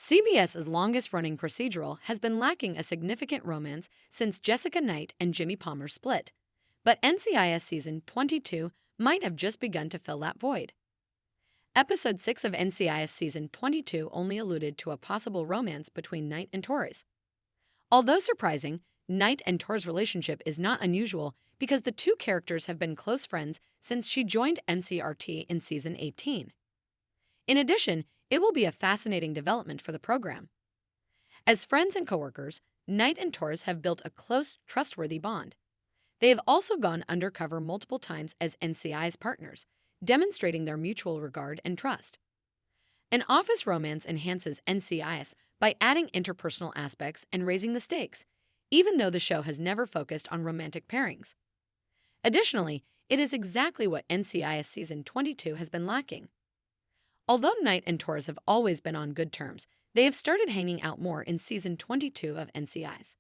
CBS's longest-running procedural has been lacking a significant romance since Jessica Knight and Jimmy Palmer split, but NCIS Season 22 might have just begun to fill that void. Episode 6 of NCIS Season 22 only alluded to a possible romance between Knight and Torres. Although surprising, Knight and Torres' relationship is not unusual because the two characters have been close friends since she joined MCRT in Season 18. In addition, it will be a fascinating development for the program. As friends and coworkers, Knight and Torres have built a close, trustworthy bond. They have also gone undercover multiple times as NCIS partners, demonstrating their mutual regard and trust. An office romance enhances NCIS by adding interpersonal aspects and raising the stakes, even though the show has never focused on romantic pairings. Additionally, it is exactly what NCIS Season 22 has been lacking. Although Knight and Torres have always been on good terms, they have started hanging out more in Season 22 of NCIS.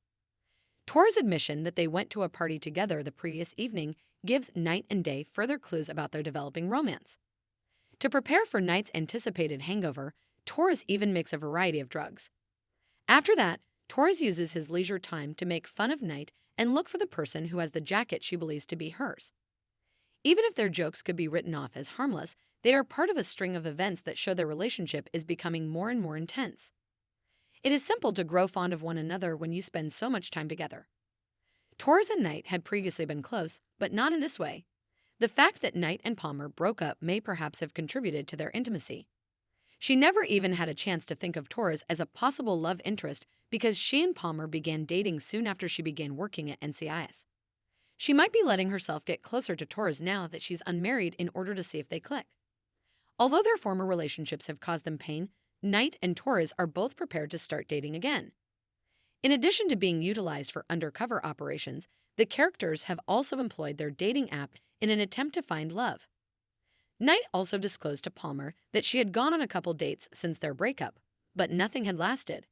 Torres' admission that they went to a party together the previous evening gives Knight and Day further clues about their developing romance. To prepare for Knight's anticipated hangover, Torres even makes a variety of drugs. After that, Torres uses his leisure time to make fun of Knight and look for the person who has the jacket she believes to be hers. Even if their jokes could be written off as harmless, they are part of a string of events that show their relationship is becoming more and more intense. It is simple to grow fond of one another when you spend so much time together. Torres and Knight had previously been close, but not in this way. The fact that Knight and Palmer broke up may perhaps have contributed to their intimacy. She never even had a chance to think of Torres as a possible love interest because she and Palmer began dating soon after she began working at NCIS. She might be letting herself get closer to Torres now that she's unmarried in order to see if they click. Although their former relationships have caused them pain, Knight and Torres are both prepared to start dating again. In addition to being utilized for undercover operations, the characters have also employed their dating app in an attempt to find love. Knight also disclosed to Palmer that she had gone on a couple dates since their breakup, but nothing had lasted.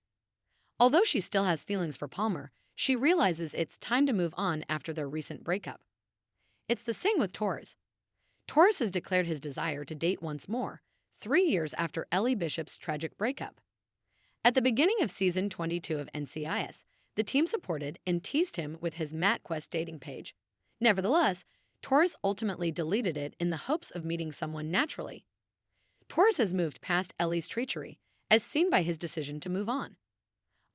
Although she still has feelings for Palmer, she realizes it's time to move on after their recent breakup. It's the same with Torres. Torres has declared his desire to date once more, 3 years after Ellie Bishop's tragic breakup. At the beginning of Season 22 of NCIS, the team supported and teased him with his MatQuest dating page. Nevertheless, Torres ultimately deleted it in the hopes of meeting someone naturally. Torres has moved past Ellie's treachery, as seen by his decision to move on.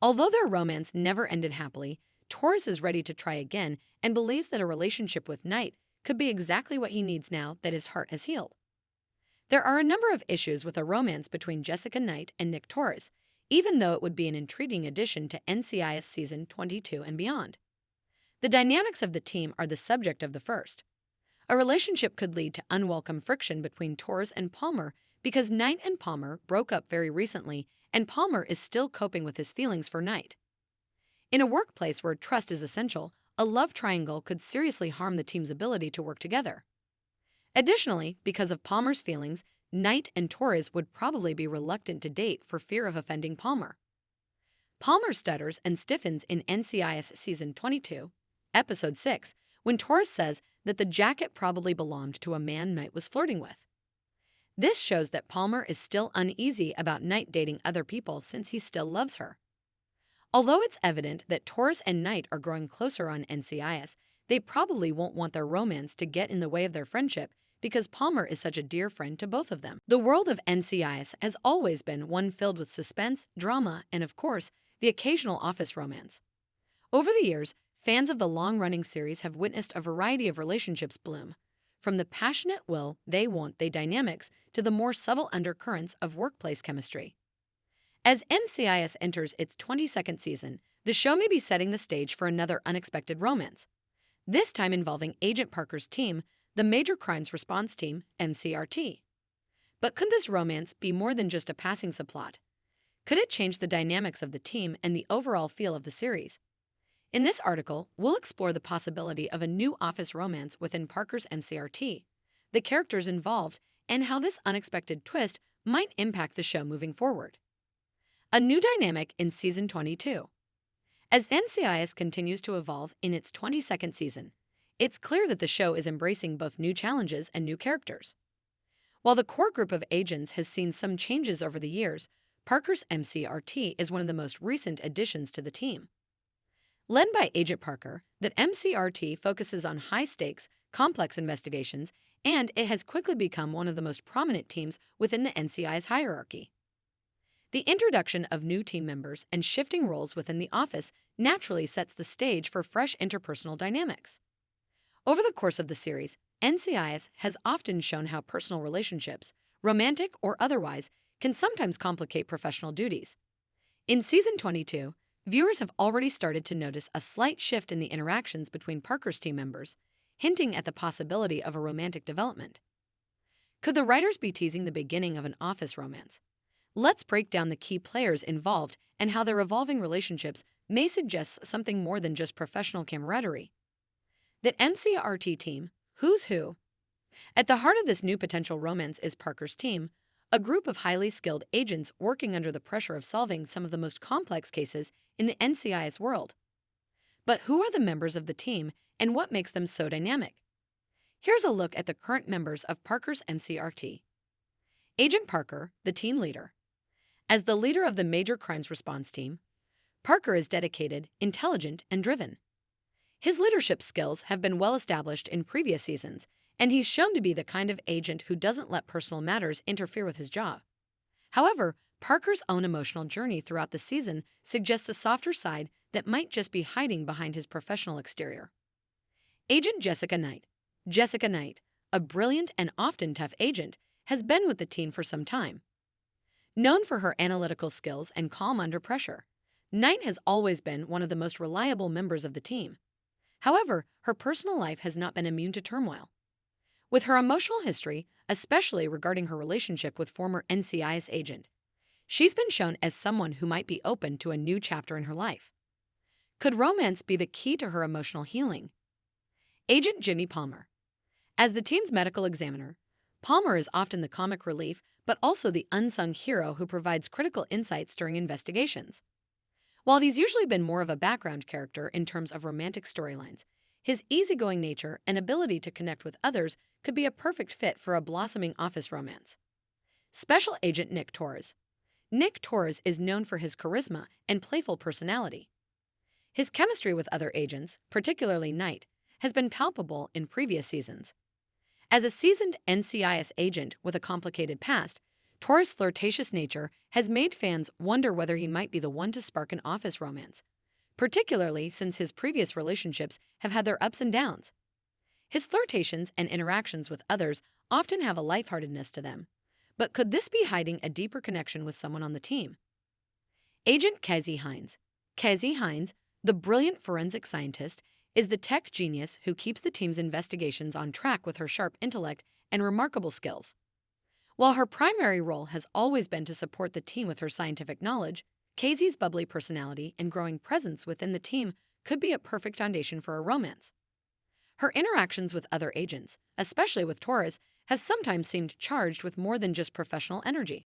Although their romance never ended happily, Torres is ready to try again and believes that a relationship with Knight could be exactly what he needs now that his heart has healed. There are a number of issues with a romance between Jessica Knight and Nick Torres, even though it would be an intriguing addition to NCIS Season 22 and beyond. The dynamics of the team are the subject of the first. A relationship could lead to unwelcome friction between Torres and Palmer because Knight and Palmer broke up very recently and Palmer is still coping with his feelings for Knight. In a workplace where trust is essential, a love triangle could seriously harm the team's ability to work together. Additionally, because of Palmer's feelings, Knight and Torres would probably be reluctant to date for fear of offending Palmer. Palmer stutters and stiffens in NCIS Season 22, Episode 6, when Torres says that the jacket probably belonged to a man Knight was flirting with. This shows that Palmer is still uneasy about Knight dating other people since he still loves her. Although it's evident that Torres and Knight are growing closer on NCIS, they probably won't want their romance to get in the way of their friendship because Palmer is such a dear friend to both of them. The world of NCIS has always been one filled with suspense, drama, and of course, the occasional office romance. Over the years, fans of the long-running series have witnessed a variety of relationships bloom, from the passionate will they want they dynamics to the more subtle undercurrents of workplace chemistry. As NCIS enters its 22nd season, the show may be setting the stage for another unexpected romance, this time involving Agent Parker's team, the Major Crimes Response Team, MCRT. But could this romance be more than just a passing subplot? Could it change the dynamics of the team and the overall feel of the series? In this article, we'll explore the possibility of a new office romance within Parker's MCRT, the characters involved, and how this unexpected twist might impact the show moving forward. A new dynamic in Season 22. As NCIS continues to evolve in its 22nd season, it's clear that the show is embracing both new challenges and new characters. While the core group of agents has seen some changes over the years, Parker's MCRT is one of the most recent additions to the team. Led by Agent Parker, the MCRT focuses on high-stakes, complex investigations, and it has quickly become one of the most prominent teams within the NCIS hierarchy. The introduction of new team members and shifting roles within the office naturally sets the stage for fresh interpersonal dynamics. Over the course of the series, NCIS has often shown how personal relationships, romantic or otherwise, can sometimes complicate professional duties. In Season 22, viewers have already started to notice a slight shift in the interactions between Parker's team members, hinting at the possibility of a romantic development. Could the writers be teasing the beginning of an office romance? Let's break down the key players involved and how their evolving relationships may suggest something more than just professional camaraderie. The MCRT team, who's who? At the heart of this new potential romance is Parker's team, a group of highly skilled agents working under the pressure of solving some of the most complex cases in the NCIS world. But who are the members of the team and what makes them so dynamic? Here's a look at the current members of Parker's MCRT. Agent Parker, the team leader. As the leader of the Major Crimes Response Team, Parker is dedicated, intelligent, and driven. His leadership skills have been well established in previous seasons, and he's shown to be the kind of agent who doesn't let personal matters interfere with his job. However, Parker's own emotional journey throughout the season suggests a softer side that might just be hiding behind his professional exterior. Agent Jessica Knight. Jessica Knight, a brilliant and often tough agent, has been with the team for some time. Known for her analytical skills and calm under pressure, Knight has always been one of the most reliable members of the team. However, her personal life has not been immune to turmoil. With her emotional history, especially regarding her relationship with former NCIS agent, she's been shown as someone who might be open to a new chapter in her life. Could romance be the key to her emotional healing? Agent Jimmy Palmer. As the team's medical examiner, Palmer is often the comic relief but also the unsung hero who provides critical insights during investigations. While he's usually been more of a background character in terms of romantic storylines, his easygoing nature and ability to connect with others could be a perfect fit for a blossoming office romance. Special Agent Nick Torres. Nick Torres is known for his charisma and playful personality. His chemistry with other agents, particularly Knight, has been palpable in previous seasons. As a seasoned NCIS agent with a complicated past, Torres' flirtatious nature has made fans wonder whether he might be the one to spark an office romance, particularly since his previous relationships have had their ups and downs. His flirtations and interactions with others often have a lightheartedness to them, but could this be hiding a deeper connection with someone on the team? Agent Casey Hines. Casey Hines, the brilliant forensic scientist, is the tech genius who keeps the team's investigations on track with her sharp intellect and remarkable skills. While her primary role has always been to support the team with her scientific knowledge, Casey's bubbly personality and growing presence within the team could be a perfect foundation for a romance. Her interactions with other agents, especially with Torres, have sometimes seemed charged with more than just professional energy.